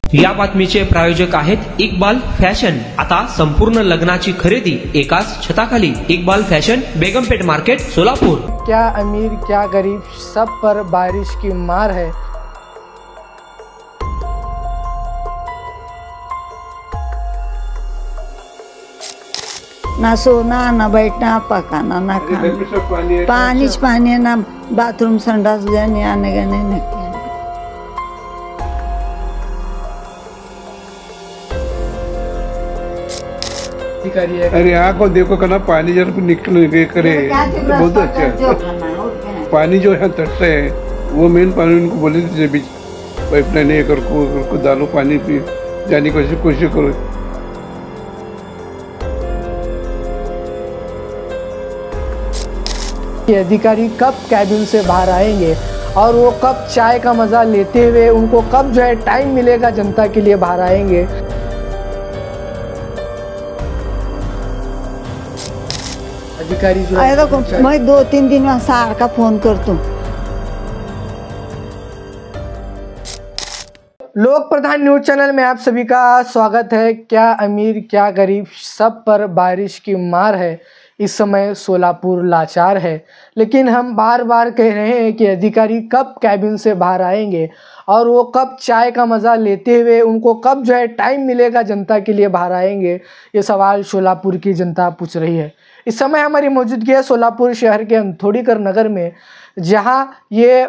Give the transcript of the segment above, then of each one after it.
या बातमीचे प्रायोजक आहेत इक्बाल फॅशन। आता संपूर्ण लग्नाची खरेदी एकाच छताखाली। Iqbal fashion, Begumpet market, Solapur. क्या अमीर क्या गरीब, सब पर बारिश की मार है। ना सोना ना बैठना पकाना ना खाना, पानीच पानी है, ना बाथरूम संडास जाने आने गने नहीं। अरे यहाँ को देखो करना, पानी जब निकल करे तो बहुत अच्छा है। पानी जो है तट है वो मेन पानी, उनको बोले थे बीच पाइपलाइन है को डालो पानी पी जाने की कोशिश करो। अधिकारी कब कैबिन से बाहर आएंगे और वो कब चाय का मजा लेते हुए उनको कब जो है टाइम मिलेगा जनता के लिए बाहर आएंगे। अधिकारी जो है देखो, मैं 2-3 दिन में सार का फोन करता हूँ। लोक प्रधान न्यूज चैनल में आप सभी का स्वागत है। क्या अमीर क्या गरीब, सब पर बारिश की मार है। इस समय सोलापुर लाचार है, लेकिन हम बार बार कह रहे हैं कि अधिकारी कब कैबिन से बाहर आएंगे और वो कब चाय का मज़ा लेते हुए उनको कब जो है टाइम मिलेगा जनता के लिए बाहर आएंगे। ये सवाल सोलापुर की जनता पूछ रही है। इस समय हमारी मौजूदगी है सोलापुर शहर के अंथोड़ीकर नगर में, जहाँ ये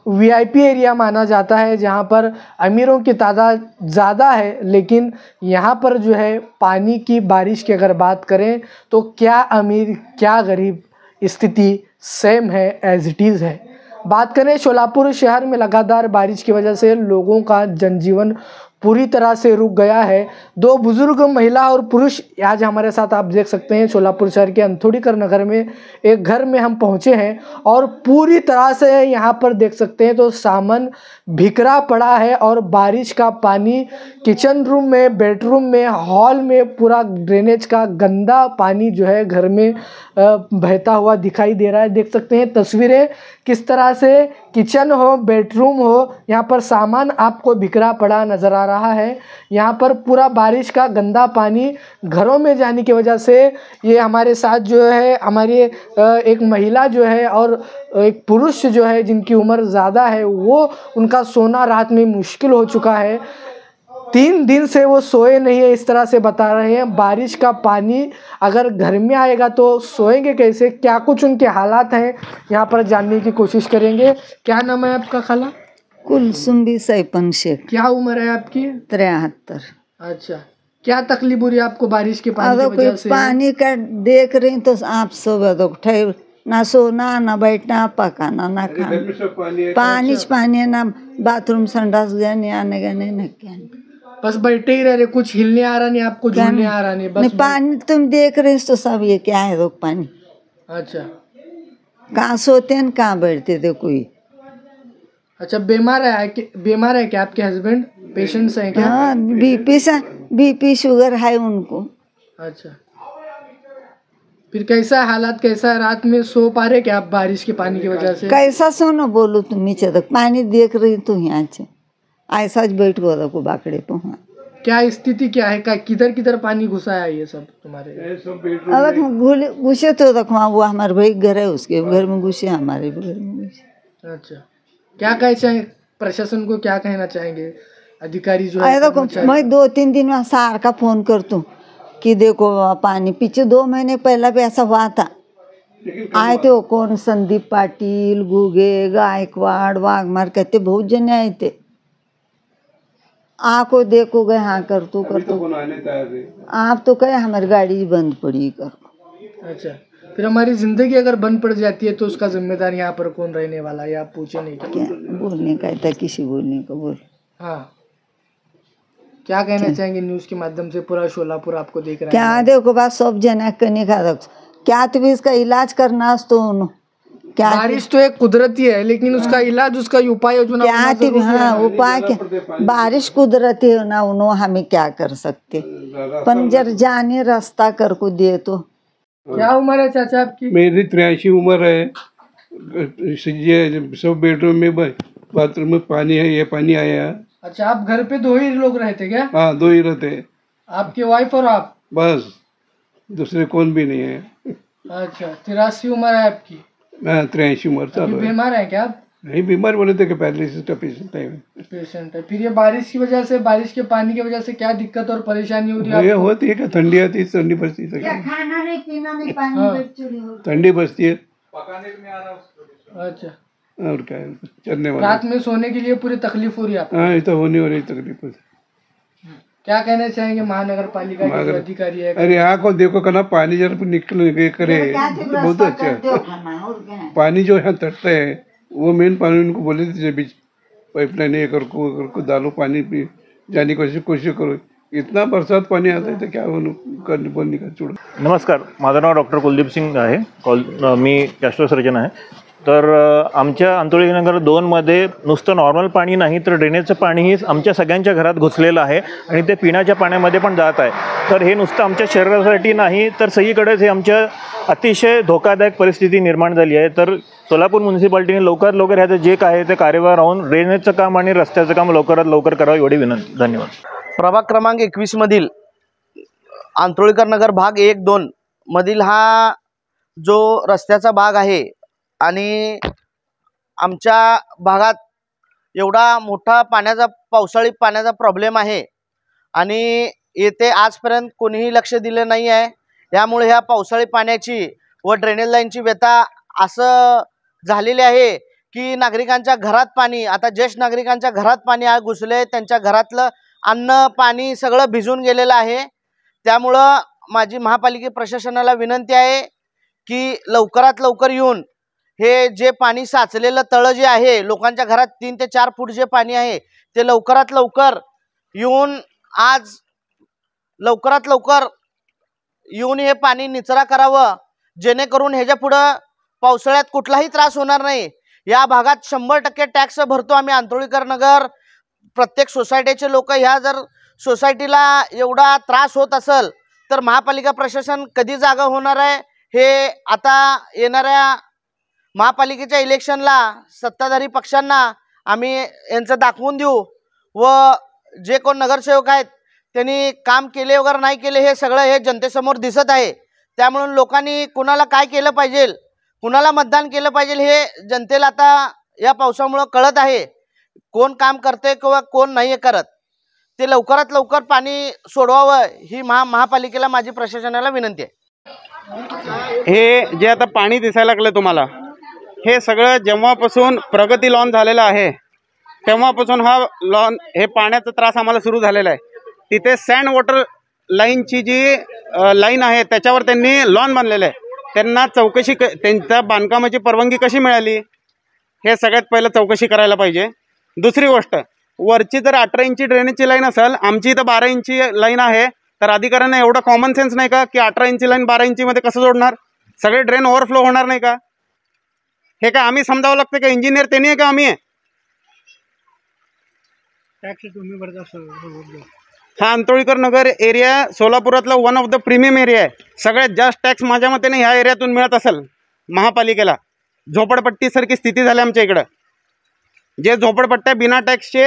वीआईपी एरिया माना जाता है, जहाँ पर अमीरों की तादाद ज़्यादा है। लेकिन यहाँ पर जो है पानी की बारिश की अगर बात करें तो क्या अमीर क्या गरीब स्थिति सेम है, एज इट इज़ है। बात करें सोलापुर शहर में लगातार बारिश की वजह से लोगों का जनजीवन पूरी तरह से रुक गया है। 2 बुजुर्ग महिला और पुरुष आज हमारे साथ आप देख सकते हैं सोलापुर शहर के अंथोड़ीकर नगर में एक घर में हम पहुंचे हैं और पूरी तरह से यहाँ पर देख सकते हैं तो सामान बिखरा पड़ा है और बारिश का पानी किचन रूम में, बेडरूम में, हॉल में पूरा ड्रेनेज का गंदा पानी जो है घर में बहता हुआ दिखाई दे रहा है। देख सकते हैं तस्वीरें किस तरह से किचन हो, बेडरूम हो, यहाँ पर सामान आपको बिखरा पड़ा नज़र आ रहा है। यहाँ पर पूरा बारिश का गंदा पानी घरों में जाने की वजह से ये हमारे साथ जो है हमारी एक महिला जो है और एक पुरुष जो है जिनकी उम्र ज़्यादा है, वो उनका सोना रात में मुश्किल हो चुका है। 3 दिन से वो सोए नहीं है, इस तरह से बता रहे हैं। बारिश का पानी अगर घर में आएगा तो सोएंगे कैसे, क्या कुछ उनके हालात हैं, यहाँ पर जानने की कोशिश करेंगे। क्या नाम है आपका खाला? कुलसुम सैपन शेख। क्या उम्र है आपकी? 73। अच्छा, क्या तकलीफ हो रही है आपको बारिश के पानी की वजह से? पानी का देख रही तो आप सब ठहर, ना सोना ना बैठना पकाना ना खाना, पानीच पानी है, ना बाथरूम संडास जाने आने गने नहीं। बस बैठे ही रह रहे, कुछ हिलने आ रहा नहीं आपको, झूलने आ रहा नहीं, बस नहीं। पानी तुम देख रहे तो सब ये क्या है रोक पानी। अच्छा, कहाँ सोते हैं कहाँ बैठते थे कोई। अच्छा, बीमार है क्या आपके हस्बैंड? पेशेंट्स हैं क्या? हाँ, बीपी शुगर है उनको। अच्छा, फिर कैसा हालात, कैसा रात में सो पा रहे क्या आप बारिश के पानी की वजह से? कैसा सोना बोलो तुम, नीचे तक पानी देख रही तो यहाँ से ऐसा बैठ गो को बाकड़े पे। क्या स्थिति क्या है, किधर किधर पानी घुसा है ये सब तुम्हारे? अब घुसे तो रखवा वो हमारे भाई घर है, उसके घर में घुसे, हमारे घर में घुसे। अच्छा, क्या कहना चाहेंगे प्रशासन को, क्या कहना चाहेंगे अधिकारी जो है? देखो, मैं 2-3 दिन में सार का फोन करता हूँ कि देखो पानी, पीछे 2 महीने पहला भी ऐसा हुआ था। आए थे वो कौन, संदीप पाटिल, गुगे, गायकवाड़, वाघमार, कहते बहुत जने आए थे। आको देखो गए, हाँ कर तो आप तो कहे हमारी गाड़ी बंद पड़ी कर। अच्छा, फिर हमारी जिंदगी अगर बंद पड़ जाती है तो उसका जिम्मेदार यहाँ पर कौन रहने वाला है, आप पूछे नहीं? क्या बोलने का था, किसी बोलने का बोल। हाँ, क्या कहना चाहेंगे न्यूज के माध्यम से? पूरा सोलापुर आपको देख रहा है। क्या देखो बात सब जना करने का, क्या तो इसका इलाज करना तो क्या। बारिश तो एक कुदरती है, लेकिन उसका इलाज, उसका उपाय योजना क्या। हाँ, उपाय क्या, बारिश कुदरती है ना, उन्होंने हमें क्या कर सकते। पंजर जाने रास्ता कर को दे तो। क्या उम्र है चाचा आपकी? मेरी 83 उम्र है। सब बेडरूम में बाथरूम में पानी है, ये पानी आया अच्छा, आप घर पे 2 ही लोग रहते क्या? हाँ 2 ही रहते, आपकी वाइफ और आप? बस, दूसरे कौन भी नहीं है। अच्छा, 83 उम्र है आपकी? मैं 83 उम्र अभी चालू है। बीमार है क्या आप? नहीं, बीमार बोले थे कि पैरालिसिस का पेशेंट है। पेशेंट है। फिर ये बारिश की वजह से, बारिश के पानी की वजह से क्या दिक्कत और परेशानी हो रही है ये आपको? होती है कि ठंडी आती है, ठंडी बसती है, खाना नहीं पीना नहीं हाँ। पानी ठंडी बसती है अच्छा, और क्या है, चलने वाला। रात में सोने के लिए पूरी तकलीफ हो रही है आपको? हाँ, ये तो होने वाली तकलीफ है। क्या कहना चाहेंगे महानगर पालिका के जो अधिकारी है? अरे यहाँ को देखो कहना पानी जरा निकल करे तो बहुत अच्छा है। पानी जो यहाँ तटता है वो मेन पानी उनको बोले थे बीच पाइपलाइन एक को डालो, पानी पी जाने की कोशिश करो। इतना बरसात पाणी आता है तर क्या बोलणे का चुड। नमस्कार, माझं नाव डॉक्टर कुलदीप सिंग आहे. मी गॅस्ट्रो सर्जन आहे. तर आमच्या अंतोळी नगर 2 मध्ये नुसतं नॉर्मल पाणी नाही तर ड्रेनेजचं पाणीही आमच्या सगळ्यांच्या घरात घुसलेलं आहे आणि ते पिण्याच्या पाण्यामध्ये पण जात आहे. तर हे नुसतं आमच्या शरीरासाठी नाही तर सगळीकडेच हे आमच्या अतिशय धोकादायक परिस्थिती निर्माण झाली आहे. तर सोलापूर म्युन्सिपालिटीने लवकरात लवकर ह्याचं जे काय ते कार्यवाही राहून ड्रेनेजचं काम आणि रस्त्याचं काम लवकरात लवकर करावं एवढी विनंती. धन्यवाद. प्रभाग क्रमांक 21 मधील आंतोळीकर नगर भाग 1-2 मधील हा जो रस्त्याचा भाग आहे आणि आमच्या भागात एवढा मोठा पावसाळी पाण्याचा प्रॉब्लेम आहे आणि येथे आजपर्यंत कोणीही लक्ष दिले नाही आहे. यामुळे ह्या पावसाळी पाण्याची व ड्रेनेज लाईनची व्यथा असं झालेली आहे की नागरिकांच्या घरात पाणी, आता ज्येष्ठ नागरिकांच्या घरात पाणी घुसले, त्यांच्या घरातलं अन्न पाणी सगळं भिजून गेलेलं आहे. त्यामुळं माझी महापालिका प्रशासनाला विनंती आहे की लवकरात लवकर येऊन हे जे पाणी साचलेलं तळं जे आहे, लोकांच्या घरात 3 ते 4 फूट जे पाणी आहे ते लवकरात लवकर येऊन आज लवकरात लवकर येऊन हे पाणी निचरा करावं, जेणेकरून ह्याच्या पुढं पावसाळ्यात कुठलाही त्रास होणार नाही. या भागात 100% टॅक्स भरतो आम्ही आंतोळीकर नगर. प्रत्येक सोसायटीचे लोक, ह्या जर सोसायटीला एवढा त्रास होत असेल तर महापालिका प्रशासन कधी जागा होणार आहे हे आता येणाऱ्या महापालिकेच्या इलेक्शनला सत्ताधारी पक्षांना आम्ही यांचं दाखवून देऊ व जे कोण नगरसेवक आहेत त्यांनी काम केले वगैरे नाही केले हे सगळं हे जनतेसमोर दिसत आहे. त्यामुळे लोकांनी कुणाला काय केलं पाहिजे, कुणाला मतदान केलं पाहिजे हे जनतेला आता या पावसामुळे कळत आहे. कोण काम करते किंवा कोण नाही करत ते लवकरात लवकर पाणी सोडवावं ही महापालिकेला माझी प्रशासनाला विनंती आहे. हे जे आता पाणी दिसायला लागलं तुम्हाला, हे सगळं जेव्हापासून प्रगती लॉन झालेला आहे तेव्हापासून हा लॉन हे पाण्याचा त्रास आम्हाला सुरू झालेला आहे. तिथे सँड वॉटर लाईनची जी लाईन आहे त्याच्यावर त्यांनी लॉन बांधलेलं आहे. त्यांना चौकशी त्यांच्या बांधकामाची परवानगी कशी मिळाली हे सगळ्यात पहिलं चौकशी करायला पाहिजे. दुसरी गोष्ट, वरची जर 18 इंची ड्रेनेजची लाईन असेल, आमची इथं 12 इंची लाईन आहे, तर अधिकाऱ्यांना एवढा कॉमन सेन्स नाही का की 18 इंची लाईन 12 इंचीमध्ये कसं जोडणार? सगळे ड्रेन ओव्हरफ्लो होणार नाही का? हे काय आम्ही समजावं लागतं का? इंजिनियर त्यांनी आहे का आम्ही आहे? हा अंतोळीकर नगर एरिया सोलापुरातला one of the premium area आहे. सगळ्यात जास्त टॅक्स माझ्या मतेने ह्या एरियातून मिळत असेल महापालिकेला. झोपडपट्टीसारखी स्थिती झाली आमच्या इकडं. जे झोपडपट्ट्या बिना टॅक्सचे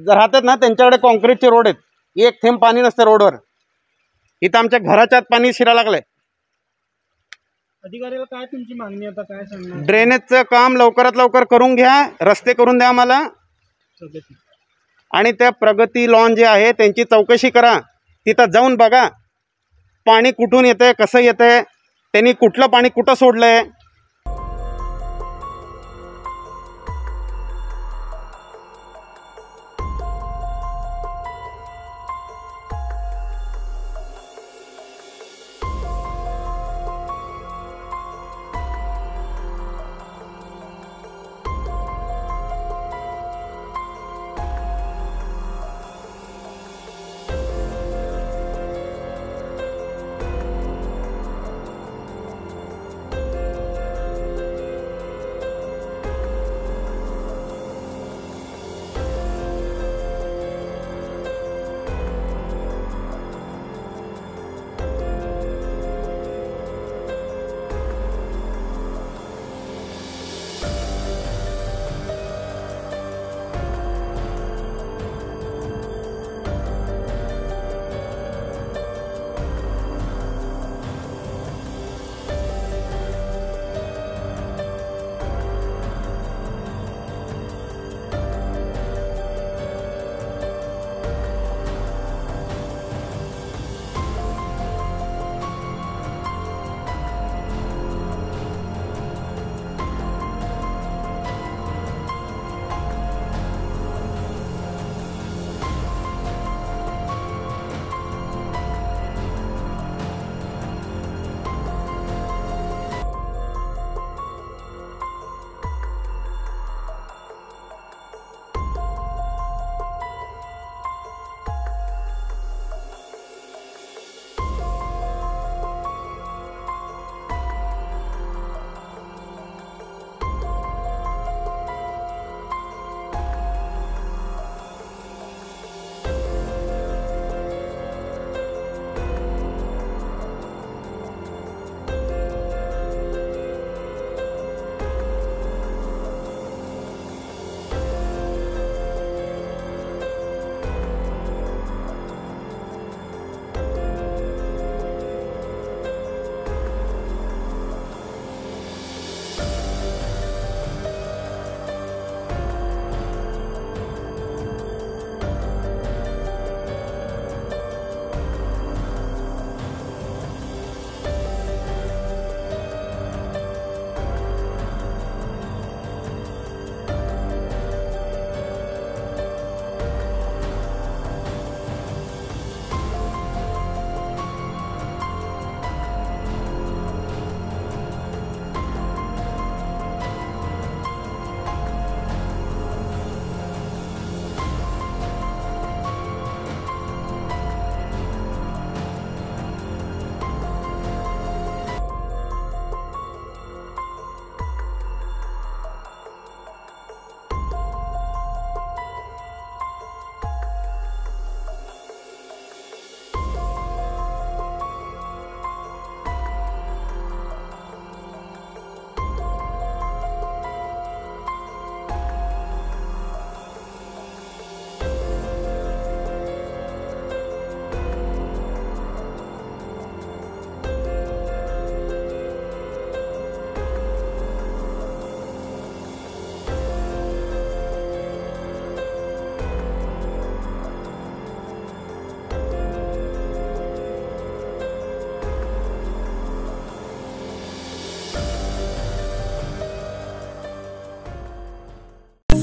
राहतात ना त्यांच्याकडे कॉन्क्रीटचे रोड आहेत, एक थेंब पाणी नसतं रोडवर. इथं आमच्या घराच्या आत पाणी शिरा लागलंय. अधिकाऱ्याला काय तुमची मागणी आता काय सांगणार? ड्रेनेजचं काम लवकरात लवकर करून घ्या, रस्ते करून द्या आम्हाला, आणि त्या प्रगती लॉन जे आहे त्यांची चौकशी करा. तिथं जाऊन बघा पाणी कुठून येतंय, कसं येतंय, त्यांनी कुठलं पाणी कुठं सोडलंय.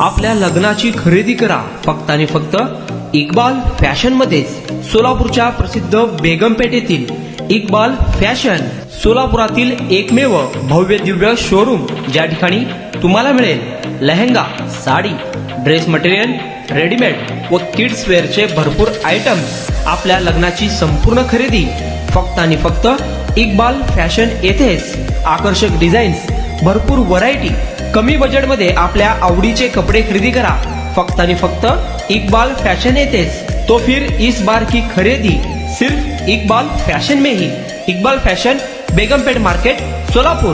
आपल्या लग्नाची खरेदी करा फक्त आणि फक्त इक्बाल फॅशन मध्येच. सोलापूरच्या प्रसिद्ध बेगमपेठ येथील इक्बाल फॅशन सोलापुरातील एकमेव भव्य दिव्य शोरूम, ज्या ठिकाणी तुम्हाला मिळेल lehenga, sari, dress material, readymade व किड्स वेअरचे भरपूर आयटम्स. आपल्या लग्नाची संपूर्ण खरेदी फक्त आणि फक्त इक्बाल फॅशन येथेच. आकर्षक डिझाईन्स, भरपूर व्हरायटी, कमी बजेटमध्ये आपल्या आवडीचे कपडे खरेदी करा फक्त आणि फक्त इक्बाल फॅशन येथेच. तो फिर इस बार की खरेदी सिर्फ इक्बाल फैशन में ही. Iqbal fashion, Begumpet market, Solapur.